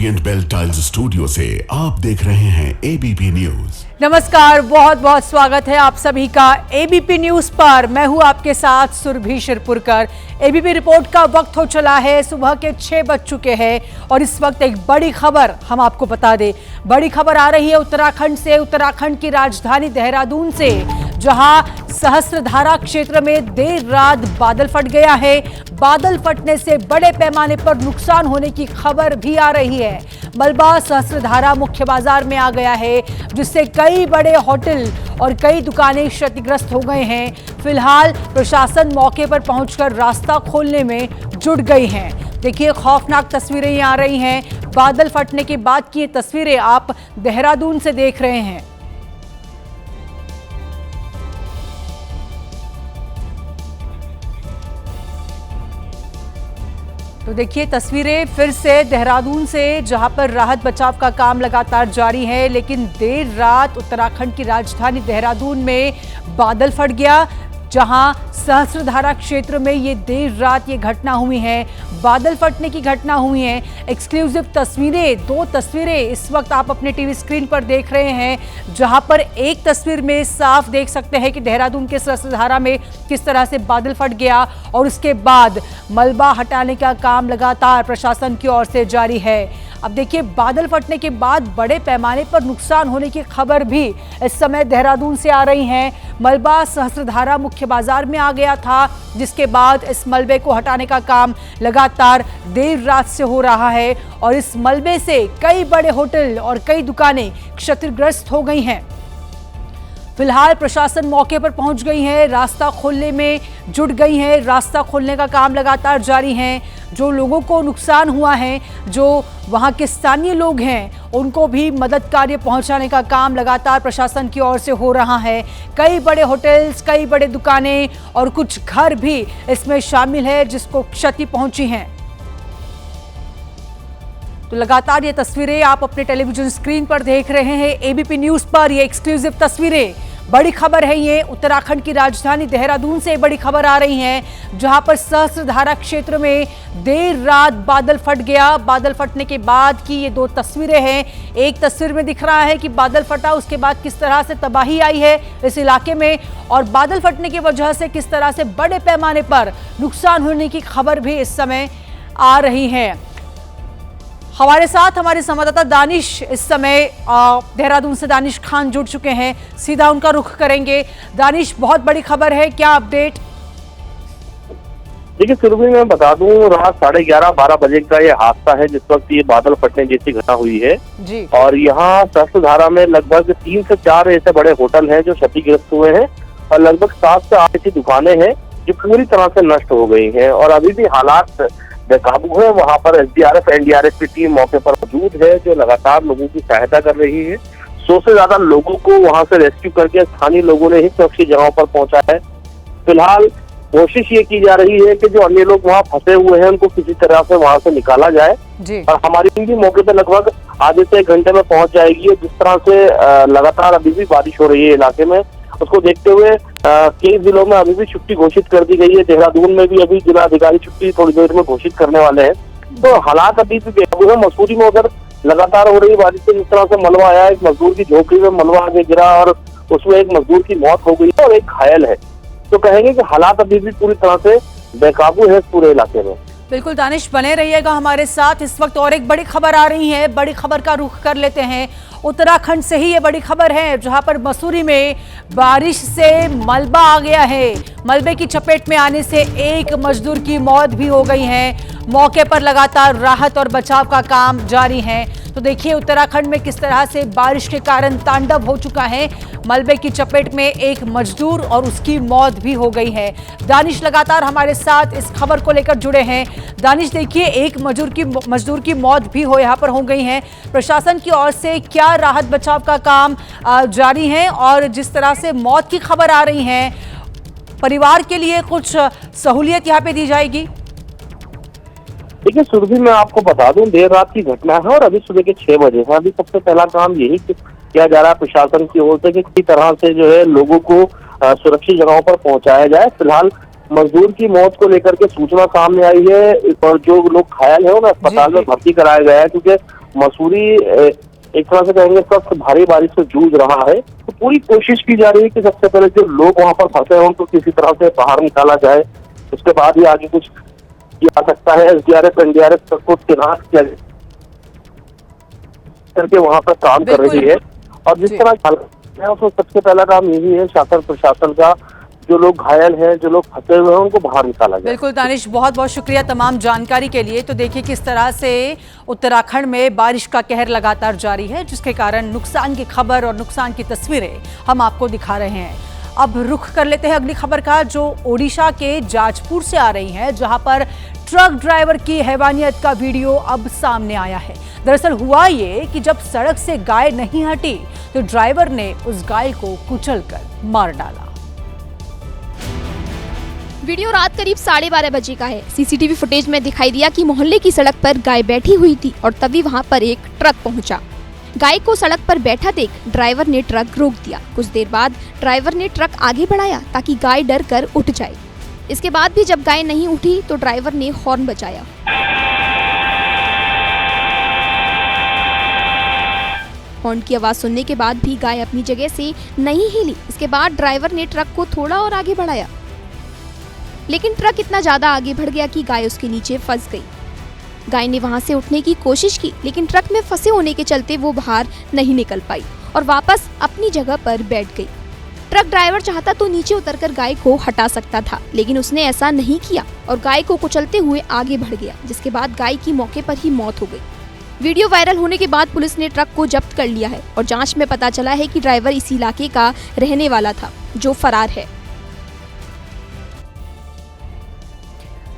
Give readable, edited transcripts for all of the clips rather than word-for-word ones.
Orient bell tiles studio से आप देख रहे हैं एबीपी न्यूज। नमस्कार, बहुत बहुत स्वागत है आप सभी का एबीपी न्यूज पर। मैं हूं आपके साथ सुरभि शिरपुरकर। एबीपी रिपोर्ट का वक्त हो चला है, सुबह के 6 बज चुके हैं और इस वक्त एक बड़ी खबर हम आपको बता दें। बड़ी खबर आ रही है उत्तराखंड से, उत्तराखंड की राजधानी देहरादून से, जहां सहस्त्रधारा क्षेत्र में देर रात बादल फट गया है। बादल फटने से बड़े पैमाने पर नुकसान होने की खबर भी आ रही है। मलबा सहस्त्रधारा मुख्य बाजार में आ गया है, जिससे कई बड़े होटल और कई दुकानें क्षतिग्रस्त हो गए हैं। फिलहाल प्रशासन मौके पर पहुंचकर रास्ता खोलने में जुट गई है। देखिए, खौफनाक तस्वीरें ये आ रही हैं। बादल फटने के बाद की ये तस्वीरें आप देहरादून से देख रहे हैं। तो देखिए तस्वीरें फिर से देहरादून से, जहां पर राहत बचाव का काम लगातार जारी है, लेकिन देर रात उत्तराखंड की राजधानी देहरादून में बादल फट गया। जहां सहस्त्रधारा क्षेत्र में ये देर रात ये घटना हुई है, बादल फटने की घटना हुई है। एक्सक्लूसिव तस्वीरें, 2 तस्वीरें इस वक्त आप अपने टीवी स्क्रीन पर देख रहे हैं, जहां पर एक तस्वीर में साफ देख सकते हैं कि देहरादून के सहस्त्रधारा में किस तरह से बादल फट गया और उसके बाद मलबा हटाने का काम लगातार प्रशासन की ओर से जारी है। अब देखिए, बादल फटने के बाद बड़े पैमाने पर नुकसान होने की खबर भी इस समय देहरादून से आ रही है। मलबा सहस्त्रधारा मुख्य बाजार में आ गया था, जिसके बाद इस मलबे को हटाने का काम लगातार देर रात से हो रहा है और इस मलबे से कई बड़े होटल और कई दुकानें क्षतिग्रस्त हो गई हैं। फिलहाल प्रशासन मौके पर पहुंच गई है, रास्ता खोलने में जुट गई है। रास्ता खोलने का काम लगातार जारी है। जो लोगों को नुकसान हुआ है, जो वहां के स्थानीय लोग हैं, उनको भी मदद कार्य पहुंचाने का काम लगातार प्रशासन की ओर से हो रहा है। कई बड़े होटल्स, कई बड़े दुकानें और कुछ घर भी इसमें शामिल है जिसको क्षति पहुंची है। तो लगातार ये तस्वीरें आप अपने टेलीविजन स्क्रीन पर देख रहे हैं एबीपी न्यूज पर। ये एक्सक्लूसिव तस्वीरें, बड़ी खबर है ये। उत्तराखंड की राजधानी देहरादून से बड़ी खबर आ रही है, जहां पर सहस्त्रधारा क्षेत्र में देर रात बादल फट गया। बादल फटने के बाद की ये 2 तस्वीरें हैं। एक तस्वीर में दिख रहा है कि बादल फटा, उसके बाद किस तरह से तबाही आई है इस इलाके में, और बादल फटने की वजह से किस तरह से बड़े पैमाने पर नुकसान होने की खबर भी इस समय आ रही है। हमारे साथ हमारे संवाददाता दानिश इस समय देहरादून से दानिश खान जुड़ चुके हैं, सीधा उनका रुख करेंगे। दानिश, बहुत बड़ी खबर है, क्या अपडेट? देखिए सुरभि, मैं बता दूं, रात 11:30-12 बजे का ये हादसा है जिस वक्त ये बादल फटने जैसी घटना हुई है जी। और यहाँ सहस्त्रधारा में लगभग 3 से 4 ऐसे बड़े होटल हैं जो क्षतिग्रस्त हुए हैं और लगभग 7 से 8 ऐसी दुकानें हैं जो पूरी तरह से नष्ट हो गई हैं और अभी भी हालात बेकाबू है। वहाँ पर एसडीआरएफ, एनडीआरएफ की टीम मौके पर मौजूद है जो लगातार लोगों की सहायता कर रही है। 100 से ज्यादा लोगों को वहाँ से रेस्क्यू करके स्थानीय लोगों ने ही सुरक्षित जगहों पर पहुंचा है। फिलहाल कोशिश ये की जा रही है कि जो अन्य लोग वहाँ फंसे हुए हैं उनको किसी तरह से वहाँ से निकाला जाए जी। और हमारी टीम भी मौके पर लगभग आधे से 1 घंटे में पहुंच जाएगी। जिस तरह से लगातार अभी भी बारिश हो रही है इलाके में, उसको देखते हुए कई जिलों में अभी भी छुट्टी घोषित कर दी गई है। देहरादून में भी अभी जिलाधिकारी छुट्टी थोड़ी देर में घोषित करने वाले हैं। तो हालात अभी भी बेकाबू है। मसूरी में उधर लगातार हो रही बारिश से जिस तरह से मलबा आया, एक मजदूर की झोपड़ी में मलबा आगे गिरा और उसमें एक मजदूर की मौत हो गई है और एक घायल है। तो कहेंगे कि हालात अभी भी पूरी तरह से बेकाबू है पूरे इलाके में। बिल्कुल दानिश, बने रहिएगा हमारे साथ। इस वक्त और एक बड़ी खबर आ रही है, बड़ी खबर का रुख कर लेते हैं। उत्तराखंड से ही ये बड़ी खबर है, जहां पर मसूरी में बारिश से मलबा आ गया है। मलबे की चपेट में आने से एक मजदूर की मौत भी हो गई है। मौके पर लगातार राहत और बचाव का काम जारी है। तो देखिए उत्तराखंड में किस तरह से बारिश के कारण तांडव हो चुका है। मलबे की चपेट में एक मजदूर और उसकी मौत भी हो गई है। दानिश लगातार हमारे साथ इस खबर को लेकर जुड़े हैं। दानिश, देखिए, एक मजदूर की मौत भी यहाँ पर हो गई है। प्रशासन की ओर से क्या राहत बचाव का काम जारी है और जिस तरह से मौत की खबर आ रही है, परिवार के लिए कुछ सहूलियत यहाँ पे दी जाएगी? देखिए सुरभि, मैं आपको बता दूं, देर रात की घटना है और अभी सुबह के 6 बजे है। अभी सबसे पहला काम यही किया जा रहा है प्रशासन की ओर से कि किसी तरह से जो है लोगों को सुरक्षित जगहों पर पहुंचाया जाए। फिलहाल मजदूर की मौत को लेकर के सूचना सामने आई है और जो लोग घायल है उन्हें अस्पताल में भर्ती कराया गया है, क्योंकि मसूरी एक तरह से कहेंगे सख्त भारी बारिश से जूझ रहा है। तो पूरी कोशिश की जा रही है कि सबसे पहले जो लोग वहां पर फंसे हैं उनको किसी तरह से बाहर निकाला जाए, उसके बाद ही आगे कुछ किया जा सकता है। SDRF NDRF को तैनात किया करके वहां पर काम कर रही है। और जिस तरह तो सबसे पहला काम यही है शासन प्रशासन का, जो लोग घायल हैं, जो लोग फंसे हुए हैं, उनको बाहर निकाला जाए। बिल्कुल दानिश, बहुत बहुत शुक्रिया तमाम जानकारी के लिए। तो देखिए किस तरह से उत्तराखंड में बारिश का कहर लगातार जारी है, जिसके कारण नुकसान की खबर और नुकसान की तस्वीरें हम आपको दिखा रहे हैं। अब रुख कर लेते हैं अगली खबर का, जो ओडिशा के जाजपुर से आ रही है, जहां पर ट्रक ड्राइवर की हैवानियत का वीडियो अब सामने आया है। दरअसल हुआ ये कि जब सड़क से गाय नहीं हटी तो ड्राइवर ने उस गाय को कुचलकर मार डाला। वीडियो रात करीब 12:30 बजे का है। सीसीटीवी फुटेज में दिखाई दिया कि मोहल्ले की सड़क पर गाय बैठी हुई थी और तभी वहां पर एक ट्रक पहुंचा। गाय को सड़क पर बैठा देख ड्राइवर ने ट्रक रोक दिया। कुछ देर बाद ड्राइवर ने ट्रक आगे बढ़ाया ताकि गाय डर कर उठ जाए। इसके बाद भी जब गाय नहीं उठी तो ड्राइवर ने हॉर्न बजाया। हॉर्न की आवाज सुनने के बाद भी गाय अपनी जगह से नहीं हिली। इसके बाद ड्राइवर ने ट्रक को थोड़ा और आगे बढ़ाया, लेकिन ट्रक इतना ज्यादा आगे बढ़ गया कि गाय उसके नीचे फंस गई। गाय ने वहां से उठने की कोशिश की, लेकिन ट्रक में फंसे होने के चलते वो बाहर नहीं निकल पाई और वापस अपनी जगह पर बैठ गई। ट्रक ड्राइवर चाहता तो नीचे उतरकर गाय को हटा सकता था, लेकिन उसने ऐसा नहीं किया और गाय को कुचलते हुए आगे बढ़ गया, जिसके बाद गाय की मौके पर ही मौत हो गई। वीडियो वायरल होने के बाद पुलिस ने ट्रक को जब्त कर लिया है और जांच में पता चला है कि ड्राइवर इस इलाके का रहने वाला था, जो फरार है।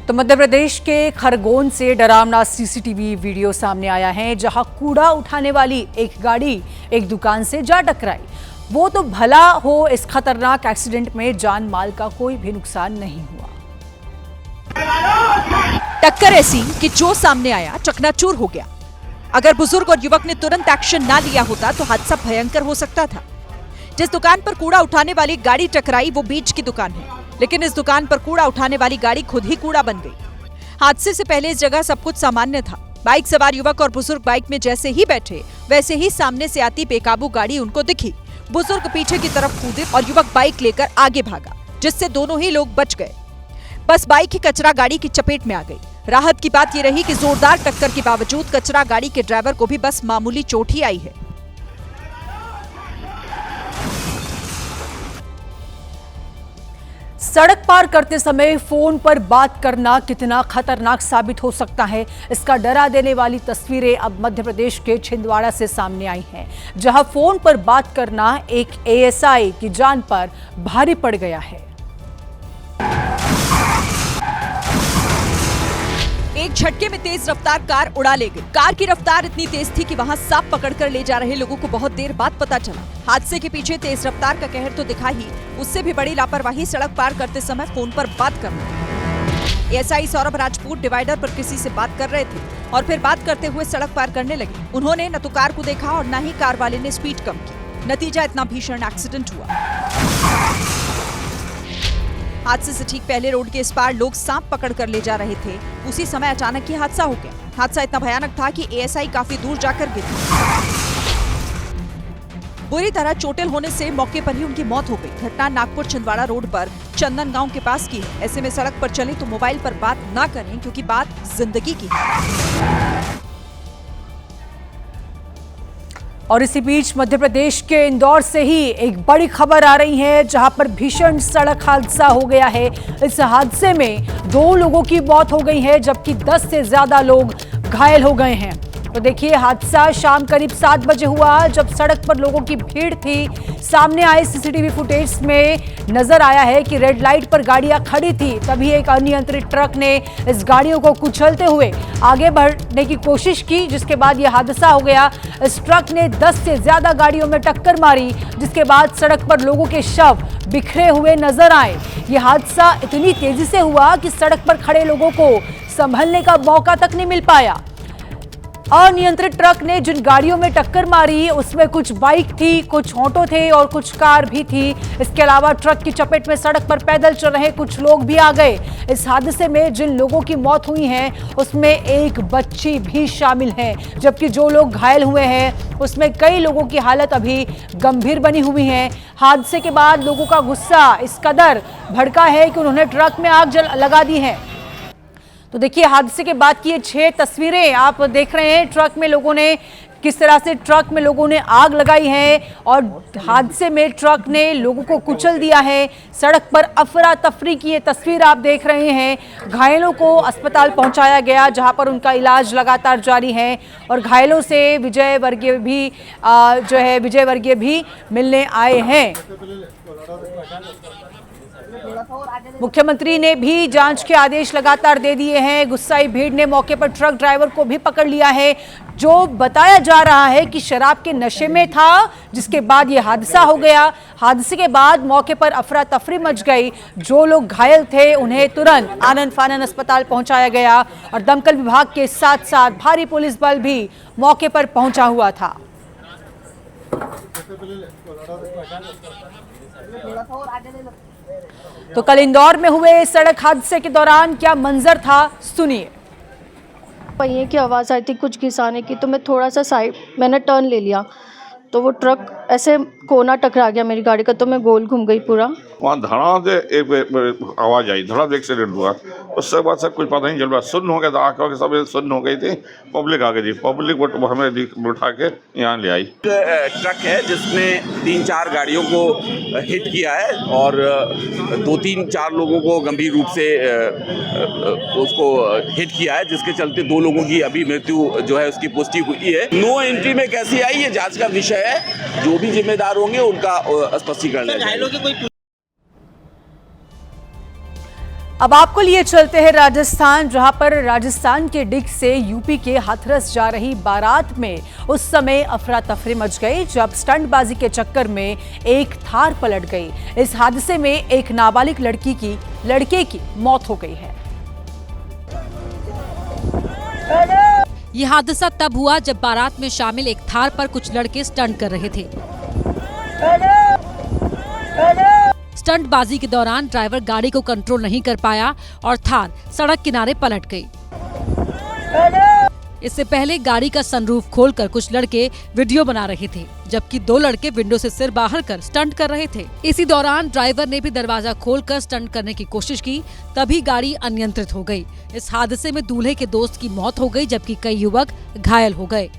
तो मध्य प्रदेश के खरगोन से डरावना सीसीटीवी वीडियो सामने आया है, जहां कूड़ा उठाने वाली एक गाड़ी एक दुकान से जा टकराई। वो तो भला हो, इस खतरनाक एक्सीडेंट में जान माल का कोई भी नुकसान नहीं हुआ। टक्कर ऐसी कि जो सामने आया चकनाचूर हो गया। अगर बुजुर्ग और युवक ने तुरंत एक्शन ना लिया होता तो हादसा भयंकर हो सकता था। जिस दुकान पर कूड़ा उठाने वाली गाड़ी टकराई वो बीच की दुकान है, लेकिन इस दुकान पर कूड़ा उठाने वाली गाड़ी खुद ही कूड़ा बन गई। हादसे से पहले इस जगह सब कुछ सामान्य था। बाइक सवार युवक और बुजुर्ग बाइक में जैसे ही बैठे, वैसे ही सामने से आती बेकाबू गाड़ी उनको दिखी। बुजुर्ग पीछे की तरफ कूदे और युवक बाइक लेकर आगे भागा, जिससे दोनों ही लोग बच गए। बस बाइक ही कचरा गाड़ी की चपेट में आ गई। राहत की बात यह रही कि जोरदार टक्कर के बावजूद कचरा गाड़ी के ड्राइवर को भी बस मामूली चोट ही आई है। सड़क पार करते समय फोन पर बात करना कितना खतरनाक साबित हो सकता है, इसका डरा देने वाली तस्वीरें अब मध्य प्रदेश के छिंदवाड़ा से सामने आई हैं, जहां फोन पर बात करना एक ASI की जान पर भारी पड़ गया है। एक झटके में तेज रफ्तार कार उड़ा ले गई। कार की रफ्तार इतनी तेज थी कि वहां सांप पकड़कर ले जा रहे लोगों को बहुत देर बाद पता चला। हादसे के पीछे तेज रफ्तार का कहर तो दिखा ही, उससे भी बड़ी लापरवाही सड़क पार करते समय फोन पर बात करना। ASI सौरभ राजपूत डिवाइडर पर किसी से बात कर रहे थे और फिर बात करते हुए सड़क पार करने लगे। उन्होंने न तो कार को देखा और न ही कार वाले ने स्पीड कम की। नतीजा इतना भीषण एक्सीडेंट हुआ। हादसे से ठीक पहले रोड के इस पार लोग सांप पकड़ कर ले जा रहे थे। उसी समय अचानक ही हादसा हो गया। हादसा इतना भयानक था कि ASI काफी दूर जाकर गिरी। बुरी तरह चोटिल होने से मौके पर ही उनकी मौत हो गई। घटना नागपुर छिंदवाड़ा रोड पर चंदन गांव के पास की है। ऐसे में सड़क पर चले तो मोबाइल पर बात ना करें, क्योंकि बात जिंदगी की है। और इसी बीच मध्य प्रदेश के इंदौर से ही एक बड़ी खबर आ रही है, जहां पर भीषण सड़क हादसा हो गया है। इस हादसे में 2 लोगों की मौत हो गई है, जबकि 10 से ज्यादा लोग घायल हो गए हैं। तो देखिए, हादसा शाम करीब 7 बजे हुआ, जब सड़क पर लोगों की भीड़ थी। सामने आए सीसीटीवी फुटेज में नजर आया है कि रेड लाइट पर गाड़ियां खड़ी थी, तभी एक अनियंत्रित ट्रक ने इस गाड़ियों को कुचलते हुए आगे बढ़ने की कोशिश की, जिसके बाद यह हादसा हो गया। इस ट्रक ने 10 से ज्यादा गाड़ियों में टक्कर मारी, जिसके बाद सड़क पर लोगों के शव बिखरे हुए नजर आए। यह हादसा इतनी तेजी से हुआ कि सड़क पर खड़े लोगों को संभलने का मौका तक नहीं मिल पाया। अनियंत्रित ट्रक ने जिन गाड़ियों में टक्कर मारी उसमें कुछ बाइक थी, कुछ ऑटो थे और कुछ कार भी थी। इसके अलावा ट्रक की चपेट में सड़क पर पैदल चल रहे कुछ लोग भी आ गए। इस हादसे में जिन लोगों की मौत हुई है उसमें एक बच्ची भी शामिल है, जबकि जो लोग घायल हुए हैं उसमें कई लोगों की हालत अभी गंभीर बनी हुई है। हादसे के बाद लोगों का गुस्सा इस कदर भड़का है कि उन्होंने ट्रक में आग लगा दी है। तो देखिए हादसे के बाद की ये 6 तस्वीरें आप देख रहे हैं। ट्रक में लोगों ने किस तरह से आग लगाई है और हादसे में ट्रक ने लोगों को कुचल दिया है। सड़क पर अफरा तफरी की ये तस्वीर आप देख रहे हैं। घायलों को अस्पताल पहुंचाया गया जहां पर उनका इलाज लगातार जारी है और घायलों से विजय वर्गीय भी मिलने आए हैं। मुख्यमंत्री ने भी जांच के आदेश लगातार दे दिए हैं। गुस्साई भीड़ ने मौके पर ट्रक ड्राइवर को भी पकड़ लिया है, जो बताया जा रहा है कि शराब के नशे में था, जिसके बाद यह हादसा हो गया। हादसे के बाद मौके पर अफरा तफरी मच गई। जो लोग घायल थे उन्हें तुरंत आनन फानन अस्पताल पहुंचाया गया और दमकल विभाग के साथ साथ भारी पुलिस बल भी मौके पर पहुंचा हुआ था। तो कल इंदौर में हुए सड़क हादसे के दौरान क्या मंजर था, सुनिए। पहिए की आवाज़ आई थी कुछ घिसाने की, तो मैं थोड़ा सा साइड मैंने टर्न ले लिया तो वो ट्रक ऐसे कोना टकरा गया मेरी गाड़ी का, तो मैं गोल घूम गई पूरा। वहाँ धड़ा से एक आवाज़ आई, धड़ा से एक्सीडेंट हुआ। उसके बाद सब कुछ पता नहीं चल रहा, सुन्न हो गया था, आँखों के सब सुन्न हो गई थी। पब्लिक आ गई थी, पब्लिक हमें उठा के यहाँ ले आई। ट्रक है जिसने 3-4 गाड़ियों को हिट किया है और 2-3-4 लोगों को गंभीर रूप से उसको हिट किया है, जिसके चलते 2 लोगों की अभी मृत्यु जो है उसकी पुष्टि हुई है। नो एंट्री में कैसी आई ये जांच का विषय है, जो भी जिम्मेदार होंगे उनका स्पष्टीकरण है। अब आपको लिए चलते हैं राजस्थान, जहां पर राजस्थान के डिग से यूपी के हाथरस जा रही बारात में उस समय अफरा तफरी मच गई जब स्टंटबाजी के चक्कर में एक थार पलट गई। इस हादसे में एक नाबालिग लड़के की मौत हो गई है। यह हादसा तब हुआ जब बारात में शामिल एक थार पर कुछ लड़के स्टंट कर रहे थे। स्टंटबाजी के दौरान ड्राइवर गाड़ी को कंट्रोल नहीं कर पाया और थार सड़क किनारे पलट गई। इससे पहले गाड़ी का सनरूफ खोलकर कुछ लड़के वीडियो बना रहे थे, जबकि 2 लड़के विंडो से सिर बाहर कर स्टंट कर रहे थे। इसी दौरान ड्राइवर ने भी दरवाजा खोलकर स्टंट करने की कोशिश की, तभी गाड़ी अनियंत्रित हो गई। इस हादसे में दूल्हे के दोस्त की मौत हो गई, जबकि कई युवक घायल हो गए।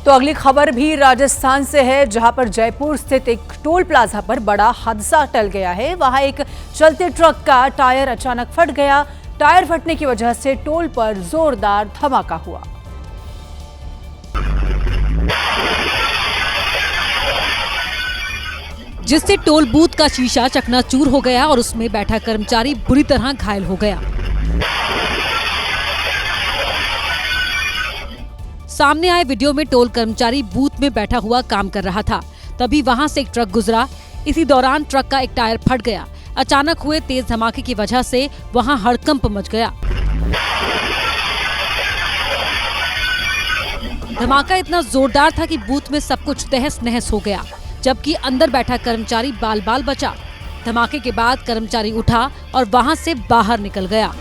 तो अगली खबर भी राजस्थान से है, जहां पर जयपुर स्थित एक टोल प्लाजा पर बड़ा हादसा टल गया है। वहां एक चलते ट्रक का टायर अचानक फट गया। टायर फटने की वजह से टोल पर जोरदार धमाका हुआ। जिससे टोल बूथ का शीशा चकनाचूर हो गया और उसमें बैठा कर्मचारी बुरी तरह घायल हो गया। सामने आए वीडियो में टोल कर्मचारी बूथ में बैठा हुआ काम कर रहा था, तभी वहां से एक ट्रक गुजरा। इसी दौरान ट्रक का एक टायर फट गया। अचानक हुए तेज धमाके की वजह से वहां हड़कंप मच गया। धमाका इतना जोरदार था कि बूथ में सब कुछ तहस नहस हो गया, जबकि अंदर बैठा कर्मचारी बाल बाल बचा। धमाके के बाद कर्मचारी उठा और वहां से बाहर निकल गया।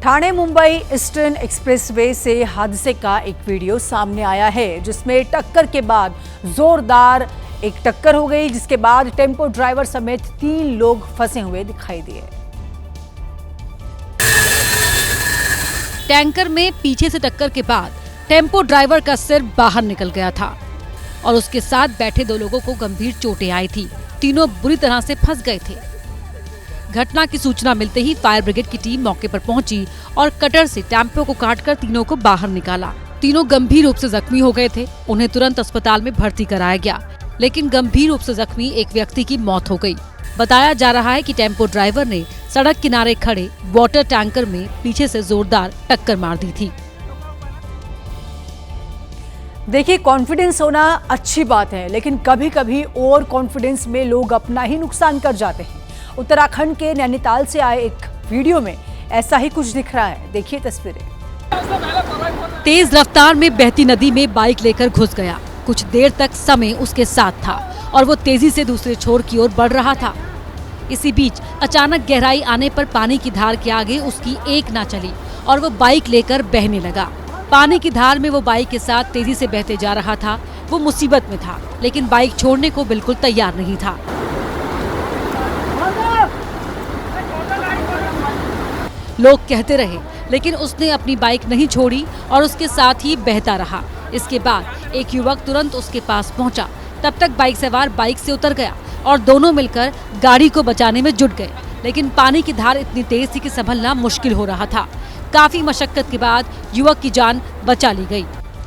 ठाणे मुंबई ईस्टर्न एक्सप्रेसवे से हादसे का एक वीडियो सामने आया है, जिसमें टक्कर के बाद जोरदार एक टक्कर हो गई, जिसके बाद टेम्पो ड्राइवर समेत 3 लोग फंसे हुए दिखाई दिए। टैंकर में पीछे से टक्कर के बाद टेम्पो ड्राइवर का सिर बाहर निकल गया था और उसके साथ बैठे 2 लोगों को गंभीर चोटें आई थी। तीनों बुरी तरह से फंस गए थे। घटना की सूचना मिलते ही फायर ब्रिगेड की टीम मौके पर पहुंची और कटर से टेम्पो को काटकर तीनों को बाहर निकाला। तीनों गंभीर रूप से जख्मी हो गए थे। उन्हें तुरंत अस्पताल में भर्ती कराया गया, लेकिन गंभीर रूप से जख्मी एक व्यक्ति की मौत हो गई। बताया जा रहा है कि टेम्पो ड्राइवर ने सड़क किनारे खड़े वाटर टैंकर में पीछे से जोरदार टक्कर मार दी थी। देखिए, कॉन्फिडेंस होना अच्छी बात है, लेकिन कभी कभी ओवर कॉन्फिडेंस में लोग अपना ही नुकसान कर जाते हैं। उत्तराखंड के नैनीताल से आए एक वीडियो में ऐसा ही कुछ दिख रहा है। देखिए तस्वीरें। तेज रफ्तार में बहती नदी में बाइक लेकर घुस गया। कुछ देर तक समय उसके साथ था और वो तेजी से दूसरे छोर की ओर बढ़ रहा था। इसी बीच अचानक गहराई आने पर पानी की धार के आगे उसकी एक ना चली और वो बाइक लेकर बहने लगा। पानी की धार में वो बाइक के साथ तेजी से बहते जा रहा था। वो मुसीबत में था, लेकिन बाइक छोड़ने को बिल्कुल तैयार नहीं था। लोग कहते रहे, लेकिन उसने अपनी बाइक नहीं छोड़ी और उसके साथ ही बहता रहा। इसके बाद एक युवक तुरंत उसके पास पहुंचा। तब तक बाइक सवार बाइक से उतर गया और दोनों मिलकर गाड़ी को बचाने में जुट गए। लेकिन पानी की धार इतनी तेज थी कि संभलना मुश्किल हो रहा था। काफी मशक्कत के बाद युवक की जान बचा ली गई।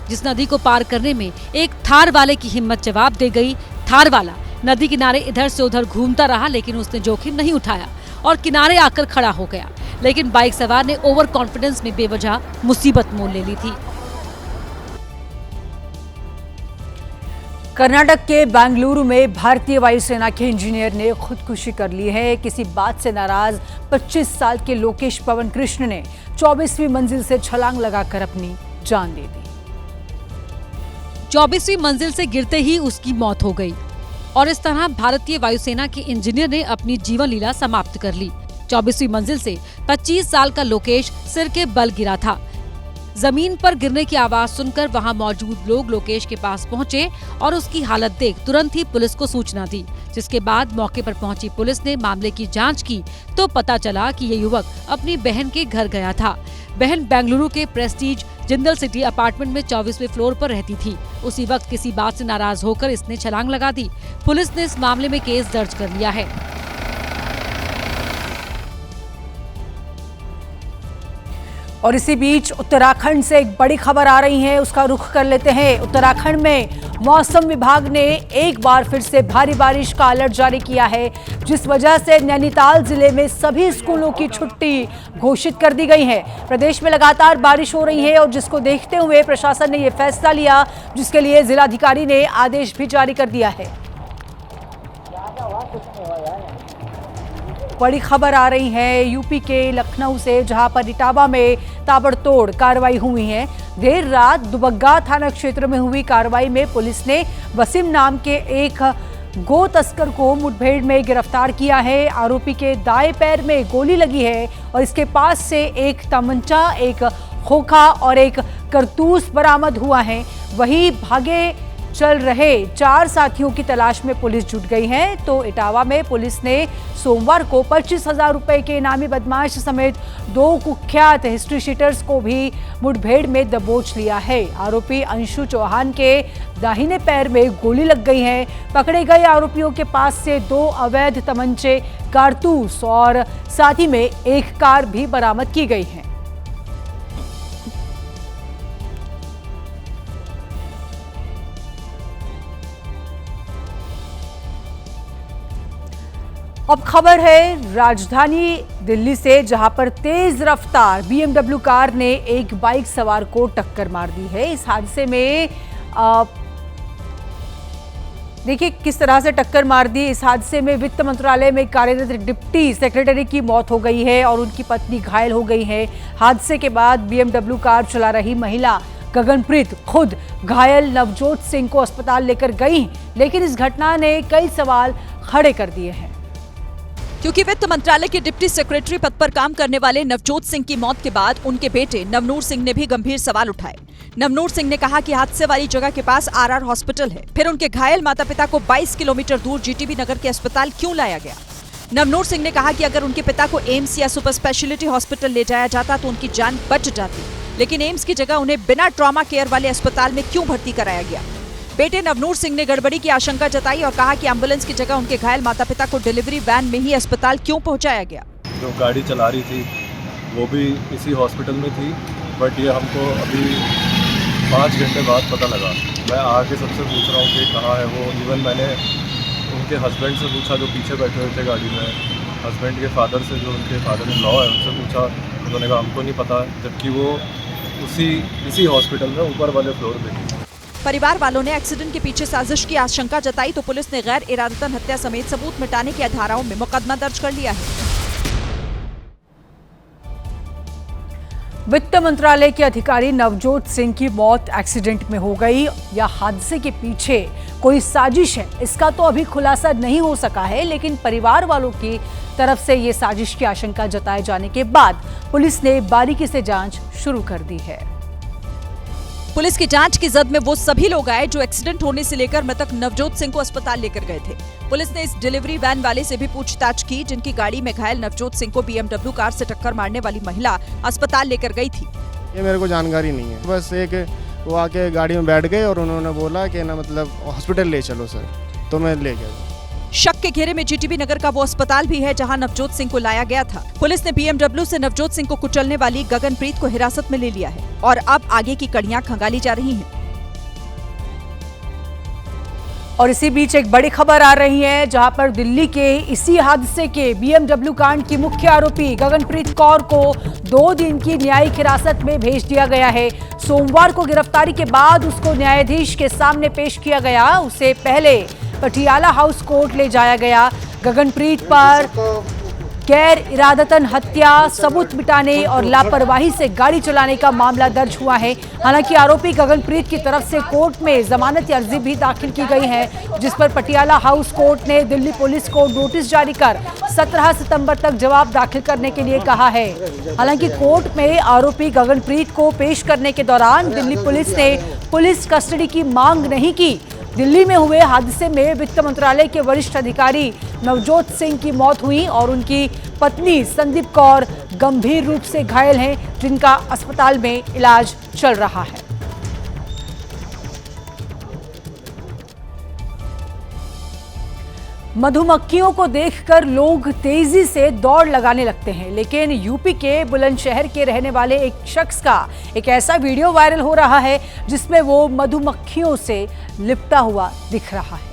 जिस नदी को पार करने में एक थार वाले की हिम्मत जवाब दे गई। थार वाला नदी किनारे इधर से उधर घूमता रहा, लेकिन उसने जोखिम नहीं उठाया और किनारे आकर खड़ा हो गया। लेकिन बाइक सवार ने ओवर कॉन्फिडेंस में बेवजह मुसीबत मोल ले ली थी। कर्नाटक के बेंगलुरु में भारतीय वायुसेना के इंजीनियर ने खुदकुशी कर ली है। किसी बात से नाराज 25 साल के लोकेश पवन कृष्ण ने 24वीं मंजिल से छलांग लगाकर अपनी जान दे दी। 24वीं मंजिल से गिरते ही उसकी मौत हो गई और इस तरह भारतीय वायुसेना के इंजीनियर ने अपनी जीवन लीला समाप्त कर ली। 24वीं मंजिल से 25 साल का लोकेश सिर के बल गिरा था। जमीन पर गिरने की आवाज सुनकर वहां मौजूद लोग लोकेश के पास पहुंचे और उसकी हालत देख तुरंत ही पुलिस को सूचना दी। जिसके बाद मौके पर पहुंची पुलिस ने मामले की जांच की तो पता चला कि ये युवक अपनी बहन के घर गया था। बहन बेंगलुरु के प्रेस्टीज जिंदल सिटी अपार्टमेंट में 24वें फ्लोर पर रहती थी। उसी वक्त किसी बात से नाराज होकर इसने छलांग लगा दी। पुलिस ने इस मामले में केस दर्ज कर लिया है। और इसी बीच उत्तराखंड से एक बड़ी खबर आ रही है, उसका रुख कर लेते हैं। उत्तराखंड में मौसम विभाग ने एक बार फिर से भारी बारिश का अलर्ट जारी किया है, जिस वजह से नैनीताल जिले में सभी स्कूलों की छुट्टी घोषित कर दी गई है। प्रदेश में लगातार बारिश हो रही है और जिसको देखते हुए प्रशासन ने यह फैसला लिया, जिसके लिए जिलाधिकारी ने आदेश भी जारी कर दिया है। बड़ी खबर आ रही है यूपी के लखनऊ से, जहां पर इटावा में ताबड़तोड़ कार्रवाई हुई है। देर रात दुबग्गा थाना क्षेत्र में हुई कार्रवाई में पुलिस ने वसीम नाम के एक गो तस्कर को मुठभेड़ में गिरफ्तार किया है। आरोपी के दाएं पैर में गोली लगी है और इसके पास से एक तमंचा, एक खोखा और एक कारतूस बरामद हुआ है। वहीं भागे चल रहे 4 साथियों की तलाश में पुलिस जुट गई है। तो इटावा में पुलिस ने सोमवार को 25,000 रुपए के इनामी बदमाश समेत 2 कुख्यात हिस्ट्री शीटर्स को भी मुठभेड़ में दबोच लिया है। आरोपी अंशु चौहान के दाहिने पैर में गोली लग गई है। पकड़े गए आरोपियों के पास से 2 अवैध तमंचे, कारतूस और साथ ही में एक कार भी बरामद की गई है। अब खबर है राजधानी दिल्ली से, जहां पर तेज रफ्तार BMW कार ने एक बाइक सवार को टक्कर मार दी है। इस हादसे में देखिए किस तरह से टक्कर मार दी। इस हादसे में वित्त मंत्रालय में कार्यरत डिप्टी सेक्रेटरी की मौत हो गई है और उनकी पत्नी घायल हो गई है। हादसे के बाद BMW कार चला रही महिला गगनप्रीत खुद घायल नवजोत सिंह को अस्पताल लेकर गई, लेकिन इस घटना ने कई सवाल खड़े कर दिए हैं। क्योंकि वित्त मंत्रालय के डिप्टी सेक्रेटरी पद पर काम करने वाले नवजोत सिंह की मौत के बाद उनके बेटे नवनूर सिंह ने भी गंभीर सवाल उठाए। नवनूर सिंह ने कहा कि हादसे वाली जगह के पास RR हॉस्पिटल है, फिर उनके घायल माता पिता को 22 किलोमीटर दूर GTB नगर के अस्पताल क्यों लाया गया। नवनूर सिंह ने कहा कि अगर उनके पिता को एम्स या सुपर स्पेशलिटी हॉस्पिटल ले जाया जाता तो उनकी जान बच जाती, लेकिन एम्स की जगह उन्हें बिना ट्रॉमा केयर वाले अस्पताल में क्यों भर्ती कराया गया। बेटे नवनूर सिंह ने गड़बड़ी की आशंका जताई और कहा कि एम्बुलेंस की जगह उनके घायल माता पिता को डिलीवरी वैन में ही अस्पताल क्यों पहुंचाया गया। जो गाड़ी चला रही थी वो भी इसी हॉस्पिटल में थी, बट ये हमको अभी 5 घंटे बाद पता लगा। मैं आके सबसे पूछ रहा हूँ कि कहाँ है वो। इवन मैंने उनके हस्बैंड से पूछा जो पीछे बैठे हुए थे गाड़ी में, हस्बैंड के फादर से, जो उनके फादर इन लॉ है, उनसे पूछा। उन्होंने कहा हमको नहीं पता, जबकि वो इसी हॉस्पिटल में ऊपर वाले फ्लोर पे थी। परिवार वालों ने एक्सीडेंट के पीछे साजिश की आशंका जताई तो पुलिस ने गैर इरादतन हत्या समेत सबूत मिटाने की धाराओं में मुकदमा दर्ज कर लिया है। वित्त मंत्रालय के अधिकारी नवजोत सिंह की मौत एक्सीडेंट में हो गई या हादसे के पीछे कोई साजिश है, इसका तो अभी खुलासा नहीं हो सका है, लेकिन परिवार वालों की तरफ से ये साजिश की आशंका जताए जाने के बाद पुलिस ने बारीकी से जांच शुरू कर दी है। पुलिस की जांच की जद में वो सभी लोग आए जो एक्सीडेंट होने से लेकर मृतक नवजोत सिंह को अस्पताल लेकर गए थे। पुलिस ने इस डिलीवरी वैन वाले से भी पूछताछ की जिनकी गाड़ी में घायल नवजोत सिंह को BMW कार से टक्कर मारने वाली महिला अस्पताल लेकर गई थी। ये मेरे को जानकारी नहीं है, बस एक वो आके गाड़ी में बैठ गए और उन्होंने बोला कि ना मतलब हॉस्पिटल ले चलो सर, तो मैं ले गया। शक के घेरे में GTB नगर का वो अस्पताल भी है जहां नवजोत सिंह को लाया गया था। पुलिस ने BMW से नवजोत सिंह को कुचलने वाली गगनप्रीत को हिरासत में ले लिया है और अब आगे की कड़ियां खंगाली जा रही हैं। और इसी बीच एक बड़ी खबर आ रही है जहां पर दिल्ली के इसी हादसे के BMW कांड की मुख्य आरोपी गगनप्रीत कौर को 2 दिन की न्यायिक हिरासत में भेज दिया गया है। सोमवार को गिरफ्तारी के बाद उसको न्यायाधीश के सामने पेश किया गया। उसे पहले पटियाला हाउस कोर्ट ले जाया गया। गगनप्रीत पर गैर इरादतन हत्या, सबूत मिटाने और लापरवाही से गाड़ी चलाने का मामला दर्ज हुआ है। हालांकि आरोपी गगनप्रीत की तरफ से कोर्ट में जमानत अर्जी भी दाखिल की गई है, जिस पर पटियाला हाउस कोर्ट ने दिल्ली पुलिस को नोटिस जारी कर 17 सितंबर तक जवाब दाखिल करने के लिए कहा है। हालांकि कोर्ट में आरोपी गगनप्रीत को पेश करने के दौरान दिल्ली पुलिस ने पुलिस कस्टडी की मांग नहीं की। दिल्ली में हुए हादसे में वित्त मंत्रालय के वरिष्ठ अधिकारी नवजोत सिंह की मौत हुई और उनकी पत्नी संदीप कौर गंभीर रूप से घायल हैं, जिनका अस्पताल में इलाज चल रहा है। मधुमक्खियों को देखकर लोग तेजी से दौड़ लगाने लगते हैं, लेकिन यूपी के बुलंदशहर के रहने वाले एक शख्स का एक ऐसा वीडियो वायरल हो रहा है जिसमें वो मधुमक्खियों से लिपटा हुआ दिख रहा है।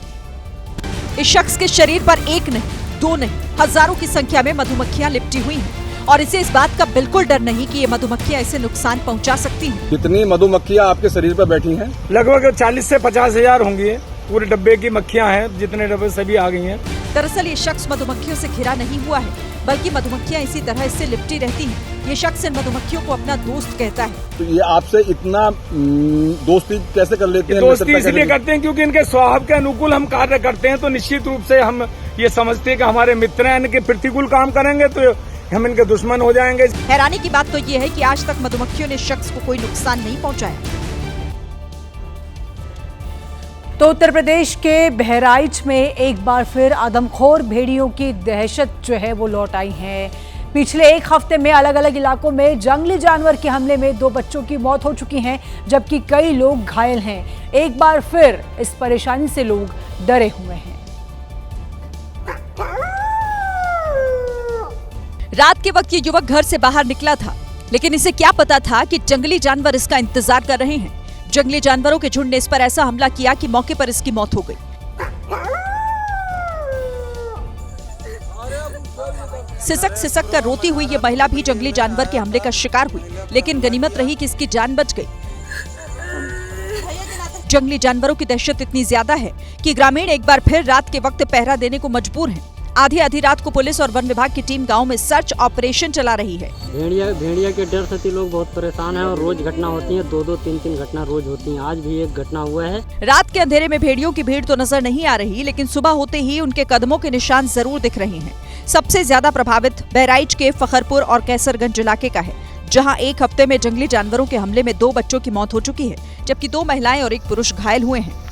इस शख्स के शरीर पर 1 नहीं, 2 नहीं, हजारों की संख्या में मधुमक्खियां लिपटी हुई हैं और इसे इस बात का बिल्कुल डर नहीं कि ये मधुमक्खियां इसे नुकसान पहुंचा सकती हैं। कितनी मधुमक्खियां आपके शरीर पर बैठी हैं? लगभग 40 से 50 हजार होंगी। पूरे डब्बे की मक्खियां हैं, जितने डब्बे सभी आ गई हैं। दरअसल ये शख्स मधुमक्खियों से घिरा नहीं हुआ है, बल्कि मधुमक्खियां इसी तरह इससे लिपटी रहती हैं। ये शख्स इन मधुमक्खियों को अपना दोस्त कहता है। तो ये आपसे इतना दोस्ती कैसे कर लेते हैं? दोस्ती इसलिए करते हैं क्योंकि इनके स्वभाव के अनुकूल हम कार्य करते हैं, तो निश्चित रूप से हम ये समझते हैं कि हमारे मित्र हैं, इनके प्रतिकूल काम करेंगे तो हम इनके दुश्मन हो जाएंगे। हैरानी की बात तो ये है कि आज तक मधुमक्खियों ने शख्स को कोई नुकसान नहीं पहुंचाया। तो उत्तर प्रदेश के बहराइच में एक बार फिर आदमखोर भेड़ियों की दहशत जो है वो लौट आई है। पिछले 1 हफ्ते में अलग अलग इलाकों में जंगली जानवर के हमले में 2 बच्चों की मौत हो चुकी है, जबकि कई लोग घायल हैं। एक बार फिर इस परेशानी से लोग डरे हुए हैं। रात के वक्त ये युवक घर से बाहर निकला था, लेकिन इसे क्या पता था कि जंगली जानवर इसका इंतजार कर रहे हैं। जंगली जानवरों के झुंड ने इस पर ऐसा हमला किया कि मौके पर इसकी मौत हो गई। सिसक सिसक कर रोती हुई ये महिला भी जंगली जानवर के हमले का शिकार हुई, लेकिन गनीमत रही कि इसकी जान बच गई। जंगली जानवरों की दहशत इतनी ज्यादा है कि ग्रामीण एक बार फिर रात के वक्त पहरा देने को मजबूर हैं। आधी रात को पुलिस और वन विभाग की टीम गांव में सर्च ऑपरेशन चला रही है। भेड़िया के डर से लोग बहुत परेशान हैं और रोज घटना होती है, 2-2, 3-3 घटना रोज होती हैं। आज भी एक घटना हुआ है। रात के अंधेरे में भेड़ियों की भीड़ तो नजर नहीं आ रही, लेकिन सुबह होते ही उनके कदमों के निशान जरूर दिख रहे हैं। सबसे ज्यादा प्रभावित बहराइच के फखरपुर और कैसरगंज इलाके का है, जहां 1 हफ्ते में जंगली जानवरों के हमले में 2 बच्चों की मौत हो चुकी है, जबकि 2 महिलाएं और 1 पुरुष घायल हुए हैं।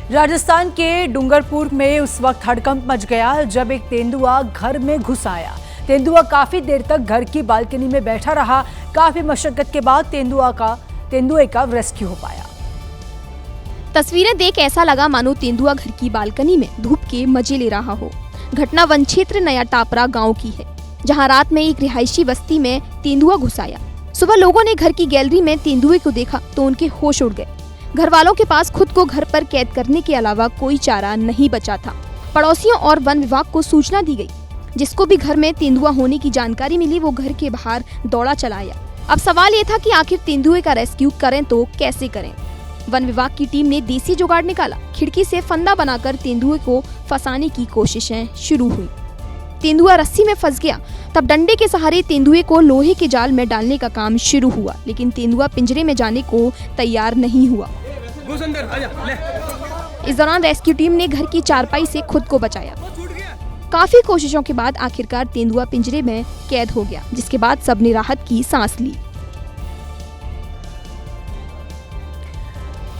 राजस्थान के डूंगरपुर में उस वक्त हड़कंप मच गया जब एक तेंदुआ घर में घुस आया। तेंदुआ काफी देर तक घर की बालकनी में बैठा रहा। काफी मशक्कत के बाद तेंदुए का रेस्क्यू हो पाया। तस्वीरें देख ऐसा लगा मानो तेंदुआ घर की बालकनी में धूप के मजे ले रहा हो। घटना वन क्षेत्र नया टापरा गांव की है, जहां रात में एक रिहायशी बस्ती में तेंदुआ घुस आया। सुबह लोगों ने घर की गैलरी में तेंदुए को देखा तो उनके होश उड़ गए। घर वालों के पास खुद को घर पर कैद करने के अलावा कोई चारा नहीं बचा था। पड़ोसियों और वन विभाग को सूचना दी गई। जिसको भी घर में तेंदुआ होने की जानकारी मिली वो घर के बाहर दौड़ा चला आया। अब सवाल ये था कि आखिर तेंदुए का रेस्क्यू करें तो कैसे करें। वन विभाग की टीम ने देसी जुगाड़ निकाला। खिड़की से फंदा बनाकर तेंदुए को फंसाने की कोशिशें शुरू हुई। तेंदुआ रस्सी में फंस गया। तब डंडे के सहारे तेंदुए को लोहे के जाल में डालने का काम शुरू हुआ, लेकिन तेंदुआ पिंजरे में जाने को तैयार नहीं हुआ। इस दौरान रेस्क्यू टीम ने घर की चारपाई से खुद को बचाया। काफी कोशिशों के बाद आखिरकार तेंदुआ पिंजरे में कैद हो गया, जिसके बाद सबने राहत की सांस ली।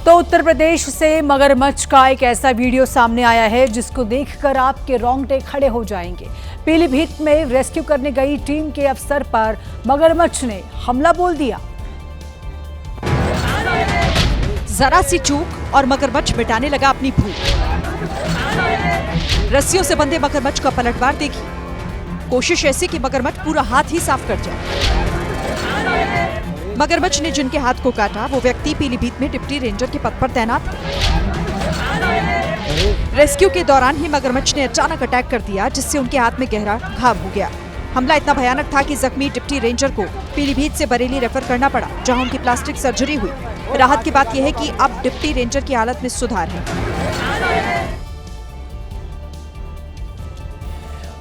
तो उत्तर प्रदेश से मगरमच्छ का एक ऐसा वीडियो सामने आया है जिसको देखकर आपके रोंगटे खड़े हो जाएंगे। पीलीभीत में रेस्क्यू करने गई टीम के अफसर पर मगरमच्छ ने हमला बोल दिया। जरा सी चूक और मगरमच्छ मिटाने लगा अपनी भूख। रस्सियों से बंधे मगरमच्छ का पलटवार देखिए। कोशिश ऐसी कि मगरमच्छ पूरा हाथ ही साफ कर जाए। मगरमच्छ ने जिनके हाथ को काटा वो व्यक्ति पीलीभीत में डिप्टी रेंजर के पद पर तैनात थे। रेस्क्यू के दौरान ही मगरमच्छ ने अचानक अटैक कर दिया, जिससे उनके हाथ में गहरा घाव हो गया। हमला इतना भयानक था कि जख्मी डिप्टी रेंजर को पीलीभीत से बरेली रेफर करना पड़ा, जहां उनकी प्लास्टिक सर्जरी हुई। राहत की बात यह है कि अब डिप्टी रेंजर की हालत में सुधार है।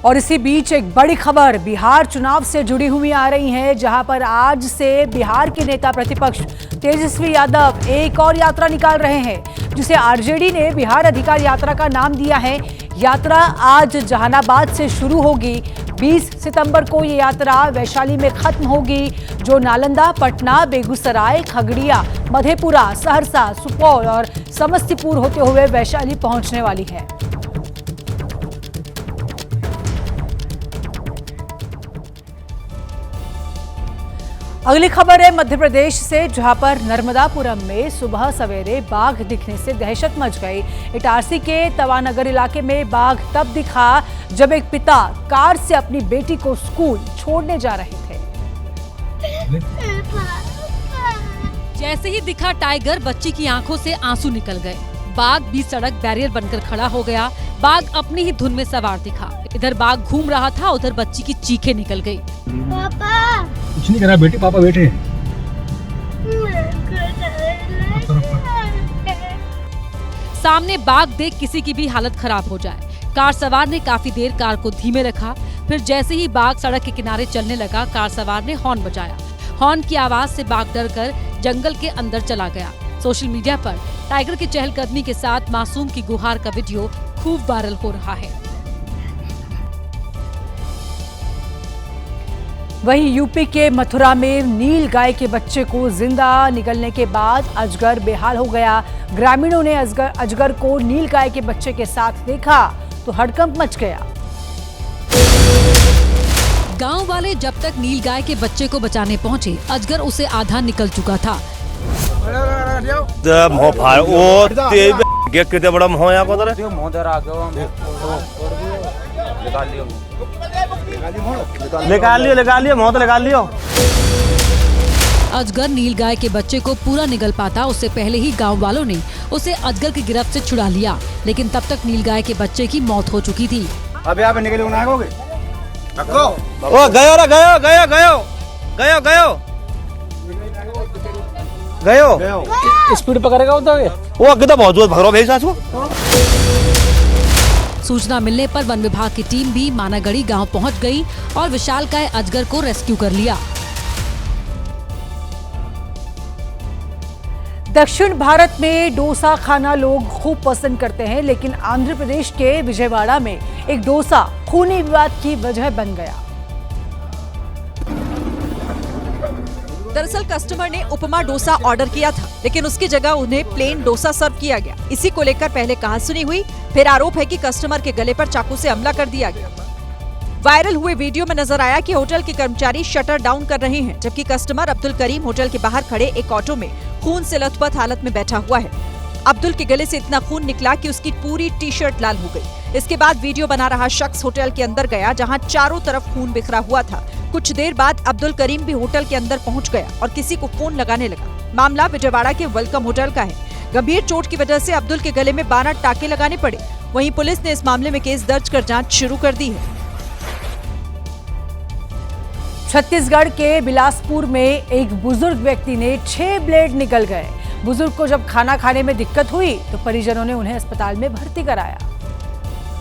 और इसी बीच एक बड़ी खबर बिहार चुनाव से जुड़ी हुई आ रही है, जहां पर आज से बिहार के नेता प्रतिपक्ष तेजस्वी यादव एक और यात्रा निकाल रहे हैं, जिसे आरजेडी ने बिहार अधिकार यात्रा का नाम दिया है। यात्रा आज जहानाबाद से शुरू होगी। 20 सितंबर को ये यात्रा वैशाली में खत्म होगी, जो नालंदा, पटना, बेगूसराय, खगड़िया, मधेपुरा, सहरसा, सुपौल और समस्तीपुर होते हुए वैशाली पहुंचने वाली है। अगली खबर है मध्य प्रदेश से, जहां पर नर्मदापुरम में सुबह सवेरे बाघ दिखने से दहशत मच गई। इटारसी के तवानगर इलाके में बाघ तब दिखा जब एक पिता कार से अपनी बेटी को स्कूल छोड़ने जा रहे थे। जैसे ही दिखा टाइगर, बच्ची की आंखों से आंसू निकल गए। बाघ बीच सड़क बैरियर बनकर खड़ा हो गया। बाघ अपनी ही धुन में सवार दिखा। इधर बाघ घूम रहा था, उधर बच्ची की चीखें निकल गई। पापा कुछ नहीं करा बेटी, पापा बैठे। सामने बाघ देख किसी की भी हालत खराब हो जाए। कार सवार ने काफी देर कार को धीमे रखा, फिर जैसे ही बाघ सड़क के किनारे चलने लगा, कार सवार ने हॉर्न बजाया। हॉर्न की आवाज से बाघ डरकर जंगल के अंदर चला गया। सोशल मीडिया पर टाइगर की चहलकदमी के साथ मासूम की गुहार का वीडियो खूब वायरल हो रहा है। वहीं यूपी के मथुरा में नील गाय के बच्चे को जिंदा निगलने के बाद अजगर बेहाल हो गया। ग्रामीणों ने अजगर को नील गाय के बच्चे के साथ देखा तो हड़कंप मच गया। गांव वाले जब तक नील गाय के बच्चे को बचाने पहुंचे, अजगर उसे आधा निकल चुका था। कितने बड़ा निकाल लियो। अजगर नील गाय के बच्चे को पूरा निगल पाता उससे पहले ही गांव वालों ने उसे अजगर की गिरफ्त से छुड़ा लिया, लेकिन तब तक नील गाय के बच्चे की मौत हो चुकी थी। अब यहाँ पे निकले गयो स्पीड पकड़ेगा वो अगे तो बहुत जोर भाग रहा है। सूचना मिलने पर वन विभाग की टीम भी मानागढ़ी गांव पहुंच गई और विशालकाय अजगर को रेस्क्यू कर लिया। दक्षिण भारत में डोसा खाना लोग खूब पसंद करते हैं, लेकिन आंध्र प्रदेश के विजयवाड़ा में एक डोसा खूनी विवाद की वजह बन गया। दरअसल कस्टमर ने उपमा डोसा ऑर्डर किया था, लेकिन उसकी जगह उन्हें प्लेन डोसा सर्व किया गया। इसी को लेकर पहले कहासुनी हुई, फिर आरोप है कि कस्टमर के गले पर चाकू से हमला कर दिया गया। वायरल हुए वीडियो में नजर आया कि होटल के कर्मचारी शटर डाउन कर रहे हैं, जबकि कस्टमर अब्दुल करीम होटल के बाहर खड़े एक ऑटो में खून से लथपथ हालत में बैठा हुआ है। अब्दुल के गले से इतना खून निकला कि उसकी पूरी टी शर्ट लाल हो गई। इसके बाद वीडियो बना रहा शख्स होटल के अंदर गया, जहां चारों तरफ खून बिखरा हुआ था। कुछ देर बाद अब्दुल करीम भी होटल के अंदर पहुंच गया और किसी को फोन लगाने लगा। मामला विजयवाड़ा के वेलकम होटल का है। गंभीर चोट की वजह से अब्दुल के गले में 12 टाके लगाने पड़े। वहीं पुलिस ने इस मामले में केस दर्ज कर जांच शुरू कर दी है। छत्तीसगढ़ के बिलासपुर में एक बुजुर्ग व्यक्ति ने 6 ब्लेड निकल गए। बुजुर्ग को जब खाना खाने में दिक्कत हुई तो परिजनों ने उन्हें अस्पताल में भर्ती कराया।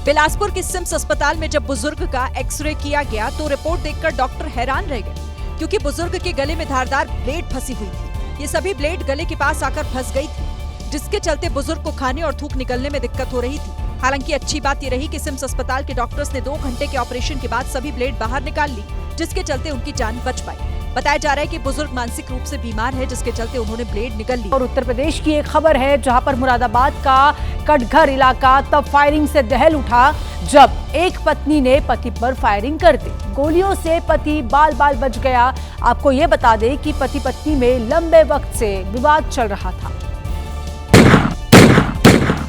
बिलासपुर के सिम्स अस्पताल में जब बुजुर्ग का एक्सरे किया गया तो रिपोर्ट देखकर डॉक्टर हैरान रह गए, क्योंकि बुजुर्ग के गले में धारदार ब्लेड फंसी हुई थी। ये सभी ब्लेड गले के पास आकर फंस गई थी, जिसके चलते बुजुर्ग को खाने और थूक निकलने में दिक्कत हो रही थी। हालांकि अच्छी बात ये रही कि सिम्स अस्पताल के डॉक्टर्स ने 2 घंटे के ऑपरेशन के बाद सभी ब्लेड बाहर निकाल ली, जिसके चलते उनकी जान बच पाई। बताया जा रहा है कि बुजुर्ग मानसिक रूप से बीमार है, जिसके चलते उन्होंने ब्लेड निकल ली। और उत्तर प्रदेश की एक खबर है, जहां पर मुरादाबाद का कटघर इलाका तब फायरिंग से दहल उठा जब एक पत्नी ने पति पर फायरिंग कर दी। गोलियों से पति बाल बाल बच गया। आपको ये बता दें कि पति पत्नी में लंबे वक्त से विवाद चल रहा था।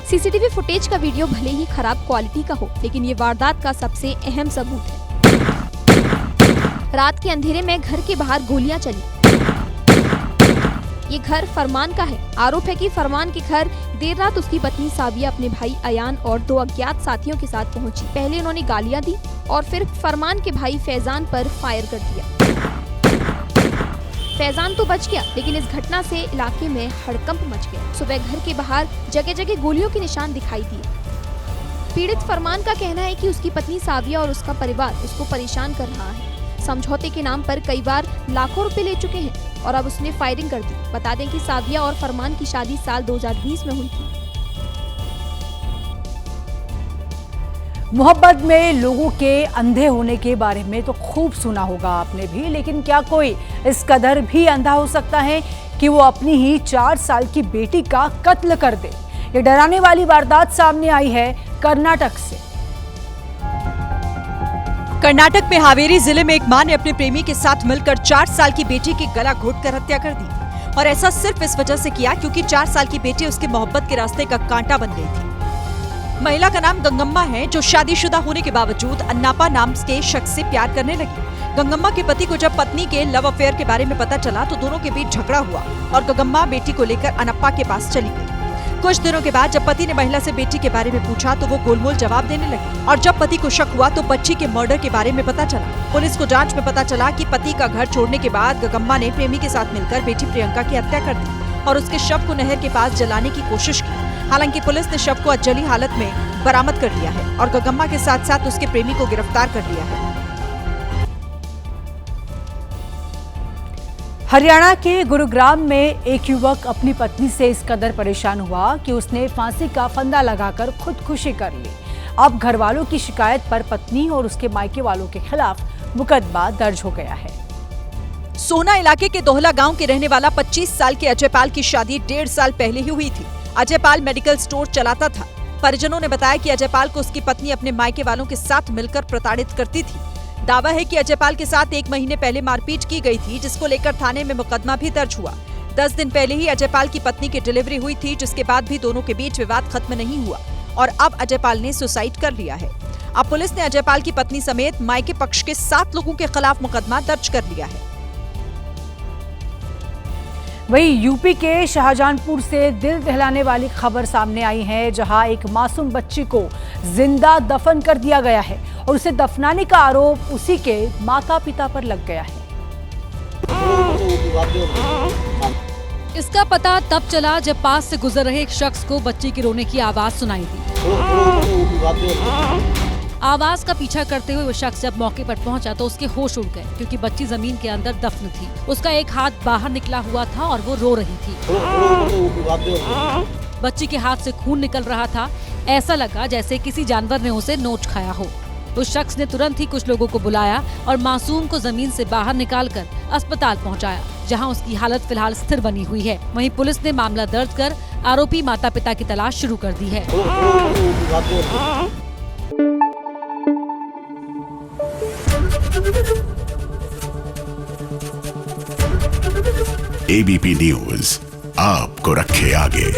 सीसीटीवी फुटेज का वीडियो भले ही खराब क्वालिटी का हो, लेकिन ये वारदात का सबसे अहम सबूत है। रात के अंधेरे में घर के बाहर गोलियां चली। ये घर फरमान का है। आरोप है कि फरमान के घर देर रात उसकी पत्नी साबिया अपने भाई अयान और 2 अज्ञात साथियों के साथ पहुंची। पहले उन्होंने गालियां दी और फिर फरमान के भाई फैजान पर फायर कर दिया। फैजान तो बच गया, लेकिन इस घटना से इलाके में हड़कंप मच गया। सुबह घर के बाहर जगह जगह गोलियों के निशान दिखाई दिए। पीड़ित फरमान का कहना है कि उसकी पत्नी साबिया और उसका परिवार उसको परेशान कर रहा है। समझौते के नाम पर कई बार लाखों रुपए ले चुके हैं और अब उसने फायरिंग कर दी। बता दें कि साबिया और फरमान की शादी साल 2020 में हुई थी। मोहब्बत में लोगों के अंधे होने के बारे में तो खूब सुना होगा आपने भी, लेकिन क्या कोई इस कदर भी अंधा हो सकता है कि वो अपनी ही 4 साल की बेटी का कत्ल कर दे? ये डराने वाली वारदात सामने आई है कर्नाटक से। कर्नाटक में हावेरी जिले में एक मां ने अपने प्रेमी के साथ मिलकर 4 साल की बेटी की गला घोंटकर हत्या कर दी, और ऐसा सिर्फ इस वजह से किया क्योंकि 4 साल की बेटी उसके मोहब्बत के रास्ते का कांटा बन गई थी। महिला का नाम गंगम्मा है, जो शादीशुदा होने के बावजूद अन्नापा नाम के शख्स से प्यार करने लगी। गंगम्मा के पति को जब पत्नी के लव अफेयर के बारे में पता चला तो दोनों के बीच झगड़ा हुआ और गंगम्मा बेटी को लेकर अनप्पा के पास चली गई। कुछ दिनों के बाद जब पति ने महिला से बेटी के बारे में पूछा तो वो गोलमोल जवाब देने लगी, और जब पति को शक हुआ तो बच्ची के मर्डर के बारे में पता चला। पुलिस को जांच में पता चला कि पति का घर छोड़ने के बाद गंगम्मा ने प्रेमी के साथ मिलकर बेटी प्रियंका की हत्या कर दी और उसके शव को नहर के पास जलाने की कोशिश की। हालांकि पुलिस ने शव को अधजली हालत में बरामद कर लिया है और गंगम्मा के साथ साथ उसके प्रेमी को गिरफ्तार कर लिया है। हरियाणा के गुरुग्राम में एक युवक अपनी पत्नी से इस कदर परेशान हुआ कि उसने फांसी का फंदा लगाकर खुदकुशी कर ली। अब घर वालों की शिकायत पर पत्नी और उसके मायके वालों के खिलाफ मुकदमा दर्ज हो गया है। सोना इलाके के दोहला गांव के रहने वाला 25 साल के अजयपाल की शादी 1.5 साल पहले ही हुई थी। अजयपाल मेडिकल स्टोर चलाता था। परिजनों ने बताया कि अजयपाल को उसकी पत्नी अपने मायके वालों के साथ मिलकर प्रताड़ित करती थी। दावा है कि अजयपाल के साथ 1 महीने पहले मारपीट की गई थी, जिसको लेकर थाने में मुकदमा भी दर्ज हुआ। 10 दिन पहले ही अजयपाल की पत्नी की डिलीवरी हुई थी, जिसके बाद भी दोनों के बीच विवाद खत्म नहीं हुआ और अब अजयपाल ने सुसाइड कर लिया है। अब पुलिस ने अजयपाल की पत्नी समेत मायके पक्ष के 7 लोगों के खिलाफ मुकदमा दर्ज कर लिया है। वहीं यूपी के शाहजहांपुर से दिल दहलाने वाली खबर सामने आई है, जहां एक मासूम बच्ची को जिंदा दफन कर दिया गया है और उसे दफनाने का आरोप उसी के माता पिता पर लग गया है। इसका पता तब चला जब पास से गुजर रहे एक शख्स को बच्ची के रोने की आवाज सुनाई दी। आवाज का पीछा करते हुए वो शख्स जब मौके पर पहुंचा तो उसके होश उड़ गए, क्योंकि बच्ची जमीन के अंदर दफन थी। उसका एक हाथ बाहर निकला हुआ था और वो रो रही थी। बच्ची के हाथ से खून निकल रहा था। ऐसा लगा जैसे किसी जानवर ने उसे नोच खाया हो। उस शख्स ने तुरंत ही कुछ लोगों को बुलाया और मासूम को जमीन से बाहर निकालकर अस्पताल पहुंचाया, जहां उसकी हालत फिलहाल स्थिर बनी हुई है। वहीं पुलिस ने मामला दर्ज कर आरोपी माता पिता की तलाश शुरू कर दी है। एबीपी न्यूज आपको रखे आगे।